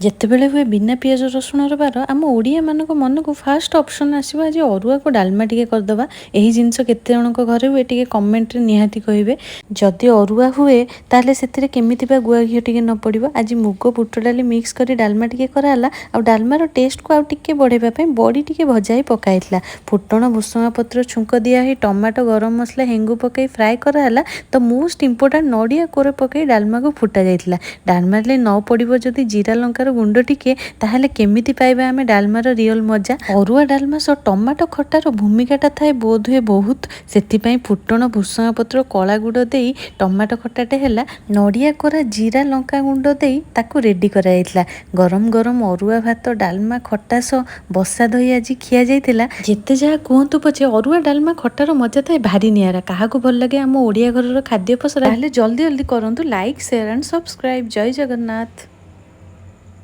ଯେତେବେଳେ ହୁଏ ବିନା ପିଆଜ ରସୁଣର ବାର ଆମ ଓଡ଼ିଆ ମାନଙ୍କ ମନକୁ ଫାଷ୍ଟ ଅପସନ୍ ଆସିବ ଆଜି ଅରୁଆକୁ ଡାଲମା ଟିକେ କରିଦେବା। ଏହି ଜିନିଷ କେତେ ଜଣଙ୍କ ଘରେ ହୁଏ ଟିକେ କମେଣ୍ଟରେ ନିହାତି କହିବେ। ଯଦି ଅରୁଆ ହୁଏ ତାହେଲେ ସେଥିରେ କେମିତି ବା ଗୁଆ ଘିଅ ଟିକେ ନ ପଡ଼ିବ। ଆଜି ମୁଗ ବୁଟ ଡାଲି ମିକ୍ସ କରି ଡାଲମା ଟିକେ କରାହେଲା। ଆଉ ଡାଲମାର ଟେଷ୍ଟକୁ ଆଉ ଟିକେ ବଢ଼ାଇବା ପାଇଁ ବଡ଼ି ଟିକେ ଭଜା ହେଇ ପକା ହେଇଥିଲା। ଫୁଟଣ ଭୁଷୁଙ୍ଗା ପତ୍ର ଛୁଙ୍କ ଦିଆ ହେଇ ଟମାଟୋ ଗରମ ମସଲା ହେଙ୍ଗୁ ପକାଇ ଫ୍ରାଏ କରାହେଲା। ତ ମୋଷ୍ଟ ଇମ୍ପୋର୍ଟାଣ୍ଟ ନଡ଼ିଆ କୋର ପକାଇ ଡାଲମାକୁ ଫୁଟା ଯାଇଥିଲା। ଡାଲମାରେ ନ ପଡ଼ିବ ଯଦି ଜିରା ଲଙ୍କାର ଗୁଣ୍ଡ ଟିକେ ତାହେଲେ କେମିତି ପାଇବା ଆମେ ଡାଲମାର ରିଅଲ ମଜା। ଅରୁଆ ଡାଲମା ସହ ଟମାଟୋ ଖଟାର ଭୂମିକାଟା ଥାଏ ବୋଧହୁଏ ବହୁତ। ସେଥିପାଇଁ ଫୁଟଣ ଭୁଷୁଙ୍ଗା ପତ୍ର କଳା ଗୁଡ଼ ଦେଇ ଟମାଟୋ ଖଟାଟେ ହେଲା। ନଡ଼ିଆ କୋରା ଜିରା ଲଙ୍କା ଗୁଣ୍ଡ ଦେଇ ତାକୁ ରେଡ଼ି କରାଯାଇଥିଲା। ଗରମ ଗରମ ଅରୁଆ ଭାତ ଡାଲମା ଖଟା ସହ ବସା ଦହି ଆଜି ଖିଆ ଯାଇଥିଲା। ଯେତେ ଯାହା କୁହନ୍ତୁ ପଛେ ଅରୁଆ ଡାଲମା ଖଟାର ମଜା ଥାଏ ଭାରି ନିଆରା। କାହାକୁ ଭଲ ଲାଗେ ଆମ ଓଡ଼ିଆ ଘରର ଖାଦ୍ୟ ପସରା? ତାହେଲେ ଜଲ୍ଦି ଜଲ୍ଦି କରନ୍ତୁ ଲାଇକ୍ ସେୟାର ଆଣ୍ଡ ସବସ୍କ୍ରାଇବ୍। ଜୟ ଜଗନ୍ନାଥ।